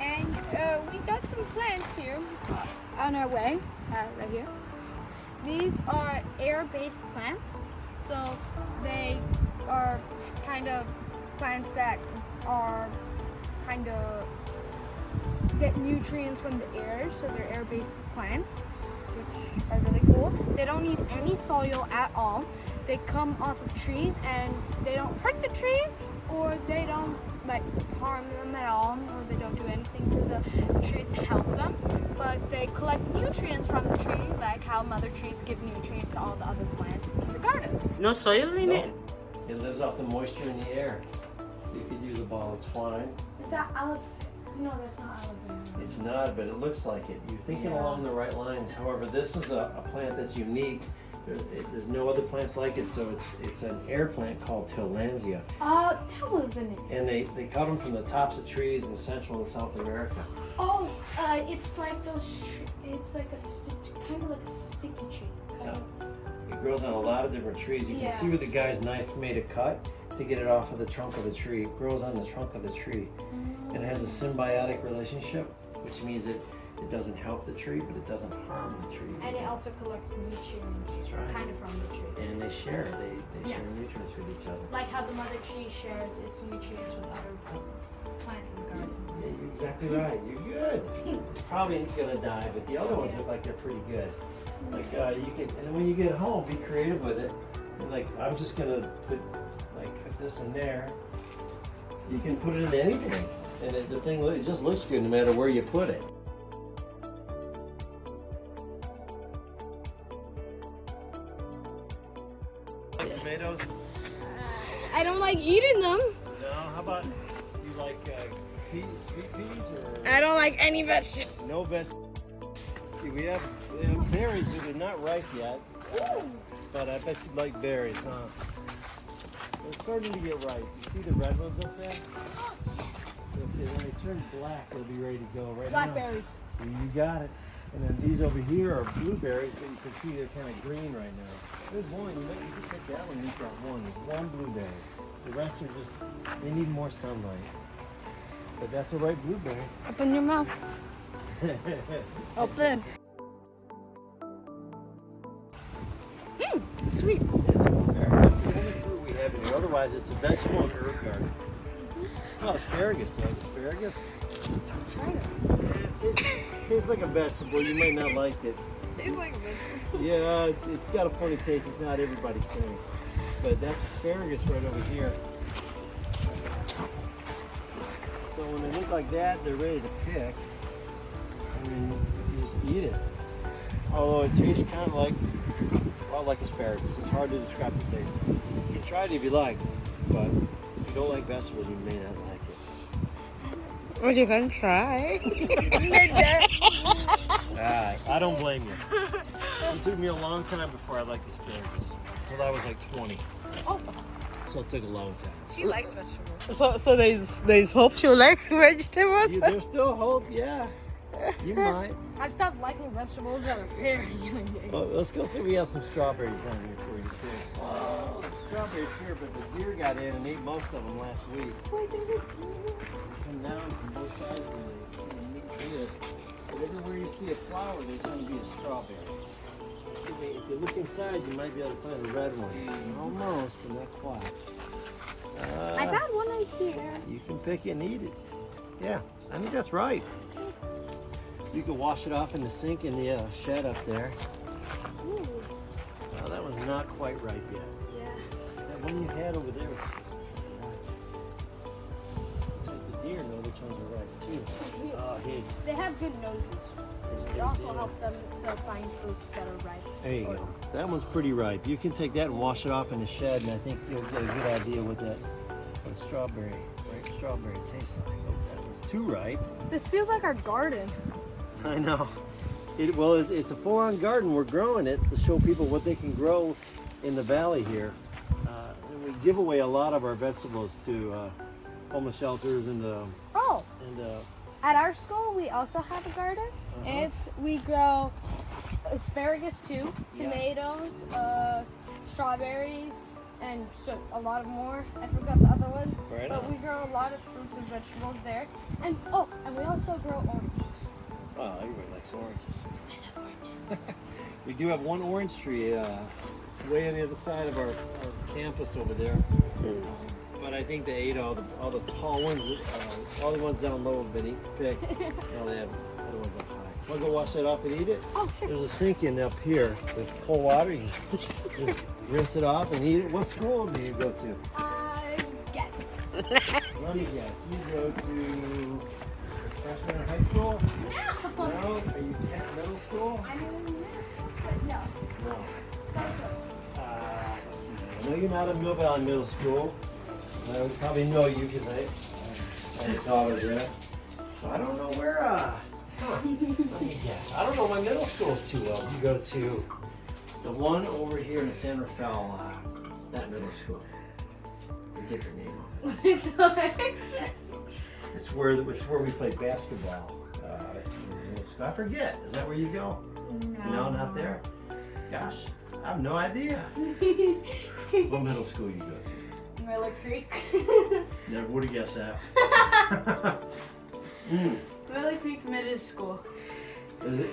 And we got some plants here on our way, right here. These are air-based plants, so they are kind of plants that are kind of get nutrients from the air, so they're air-based plants, which are really cool. They don't need any soil at all. They come off of trees and they don't hurt the trees, or they don't like harm them at all, or they don't do anything to the trees to help them. But they collect nutrients from the tree, like how mother trees give nutrients to all the other plants in the garden. No soil in it? It lives off the moisture in the air. You could use a ball of twine. Is that aloe? No, that's not aloe vera. It's not, but it looks like it. You're thinking along the right lines. However, this is a plant that's unique. There's no other plants like it, so it's an air plant called Tillandsia. That was the name. And they cut them from the tops of trees in Central and South America. Oh, it's like those. It's like kind of like a sticky tree. Yeah. It grows on a lot of different trees. You can see where the guy's knife made a cut to get it off of the trunk of the tree. It grows on the trunk of the tree. And it has a symbiotic relationship, which means it doesn't help the tree, but it doesn't harm the tree. And it also collects nutrients kind of from the tree. And they share. They share nutrients with each other. Like how the mother tree shares its nutrients with other plants in the garden. Yeah, you're exactly right. You're good. It's probably gonna die, but the other ones look like they're pretty good. Like you can, and then when you get home, be creative with it. And like I'm just gonna put this in there. You can put it in anything, and the thing it just looks good no matter where you put it. Like tomatoes? I don't like eating them. No. How about you like peas, sweet peas, or? I don't like any vegetables. No vegetables. See, we have berries, but they're not ripe yet. But I bet you'd like berries, huh? They're starting to get ripe. You see the red ones up there? So when they turn black, they'll be ready to go right now. Blackberries. You got it. And then these over here are blueberries, but you can see they're kind of green right now. There's one. You can take that one. You've got one. There's one blueberry. The rest are just, they need more sunlight. But that's a ripe blueberry. Open your mouth. Open. Sweet. It's a blueberry. That's the only fruit we have in here. Otherwise, it's a vegetable and herb garden. Not asparagus. Do you like asparagus? Try it. It tastes like a vegetable. You might not like it. Tastes like a vegetable. Yeah, it's got a funny taste. It's not everybody's thing. But that's asparagus right over here. So when they look like that, they're ready to pick. And then you just eat it. Although it tastes kind of like, well, like asparagus. It's hard to describe the taste. You can try it if you like, but if you don't like vegetables, you may not like it. Well, you can try. I don't blame you. It took me a long time before I liked asparagus. Until I was like 20. Oh. So it took a long time. She likes vegetables. So there's hope you like vegetables? There's still hope, yeah. You might. I stopped liking vegetables at a very young age. Oh, let's go see if we have some strawberries down here for you too. Oh, strawberries here, but the deer got in and ate most of them last week. Wait, there's a deer. They come down from both sides and they eat good. But everywhere you see a flower, there's going to be a strawberry. If you look inside, you might be able to find a red one. Almost, but not quite. I found one right here. You can pick it and eat it. Yeah, I think that's right. You can wash it off in the sink in the shed up there. Ooh. Well, that one's not quite ripe yet. Yeah. That one you had over there was the deer know which ones are ripe too. Oh, hey. They have good noses. It also helps them to find fruits that are ripe. There you go. That one's pretty ripe. You can take that and wash it off in the shed, and I think you'll get a good idea what that strawberry, ripe strawberry tastes like. Oh, that was too ripe. This feels like our garden. I know. It's a full-on garden. We're growing it to show people what they can grow in the valley here. And we give away a lot of our vegetables to homeless shelters and At our school, we also have a garden. We grow asparagus too, tomatoes, strawberries, and so a lot of more. I forgot the other ones. Right But on. we grow a lot of fruits and vegetables there. And and we also grow oranges. Wow, everybody likes oranges. I love oranges. We do have one orange tree way on the other side of our campus over there. But I think they ate all the tall ones. All the ones down low have been picked. Now they have other ones up high. Want to go wash that off and eat it? Oh, sure. There's a sink in up here with cold water. You just rinse it off and eat it. What school do you go to? Guess. Let me guess. You go to freshman in high school? No. No? Are you at middle school? I'm in the middle, but no. No. So close. Let's see. I know you're not at Mill Valley Middle School. I would probably know you because I had a daughter there. So I don't know where, let me guess. I don't know my middle schools too well. You go to the one over here in San Rafael, that middle school. Forget the name of it. It's where we play basketball. In middle school. I forget. Is that where you go? No, not there. Gosh, I have no idea. What middle school you go to? Miller Creek. Never would have guessed that. Miller Creek Middle School.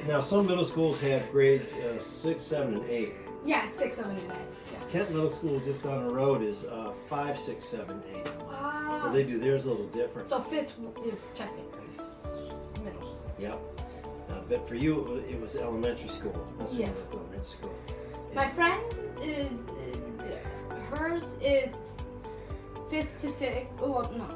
Now, some middle schools have grades 6, 7, and 8. Yeah, 6, 7, and 9. Yeah. Kent Middle School just down the road is 5, 6, 7, 8. Wow. So they do theirs a little different. So 5th is technically middle school. Yep. But for you, it was elementary school. That's what Yeah. that's elementary school. My friend is, hers is 5th to 6th. Well, no.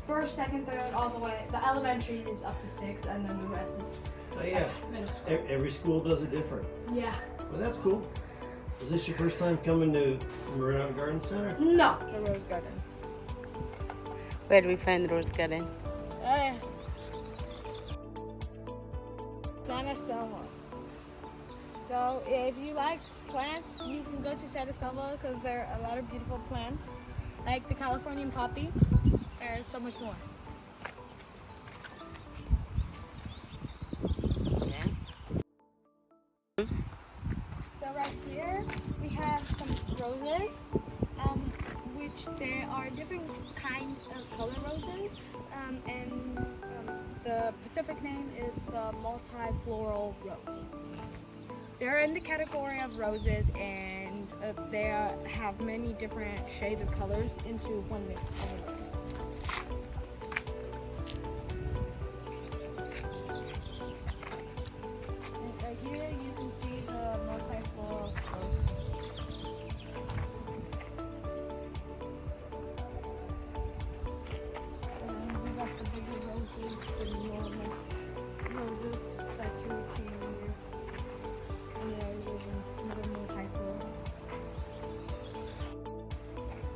1st, 2nd, 3rd, all the way. The elementary is up to 6th, and then the rest is Oh yeah. middle school. Every school does it different. Yeah. Well, that's cool. Is this your first time coming to Marin Garden Center? No. The Rose Garden. Where do we find the Rose Garden? Santa Selma. So if you like plants, you can go to Santa Selma because there are a lot of beautiful plants, like the Californian poppy, and so much more. So right here we have some roses, which there are different kinds of color roses, and the specific name is the multifloral rose. They're in the category of roses, and they have many different shades of colors into one mix. And right here you can see the multifloral rose. And we got the bigger roses, the normal roses that you would see in here.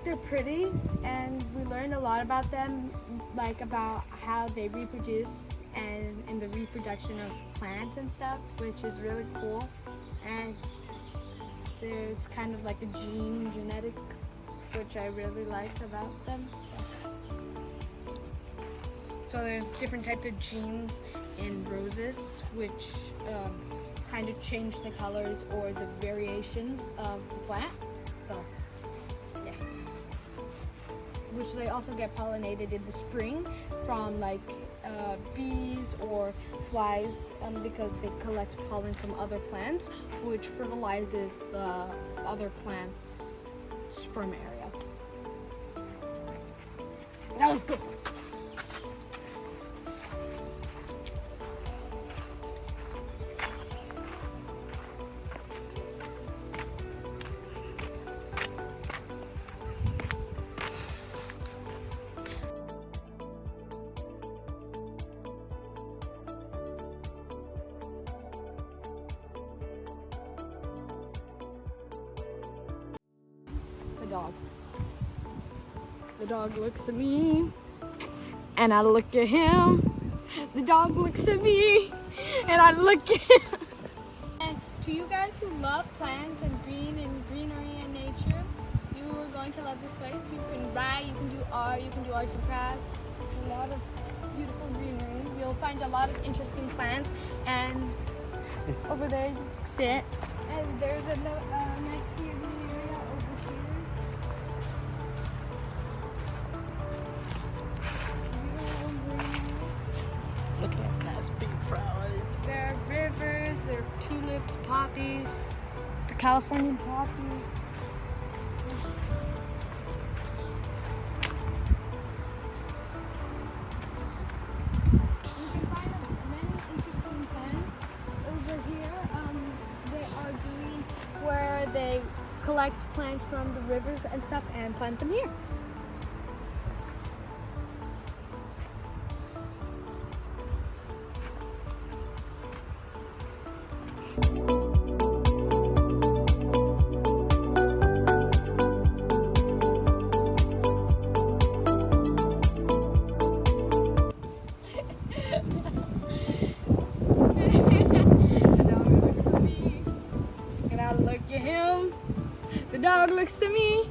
They're pretty, and we learned a lot about them, like about how they reproduce and in the reproduction of plants and stuff, which is really cool. And there's kind of like a genetics, which I really liked about them. So there's different types of genes in roses, which kind of change the colors or the variations of the plant. So, yeah. Which they also get pollinated in the spring from like bees or flies, because they collect pollen from other plants, which fertilizes the other plant's sperm area. That was good. Dog. The dog looks at me, and I look at him. The dog looks at me, and I look at him. And to you guys who love plants and greenery and nature, you are going to love this place. You can write, you can do art, you can do arts and crafts. A lot of beautiful greenery. You'll find a lot of interesting plants, and over there you sit. And there's a nice seating area over here. Look at nice big flowers. There are rivers, there are tulips, poppies, the Californian poppy. You can find many interesting plants over here. They are doing where they collect plants from the rivers and stuff and plant them here. The dog looks at me. And I look at him. The dog looks at me.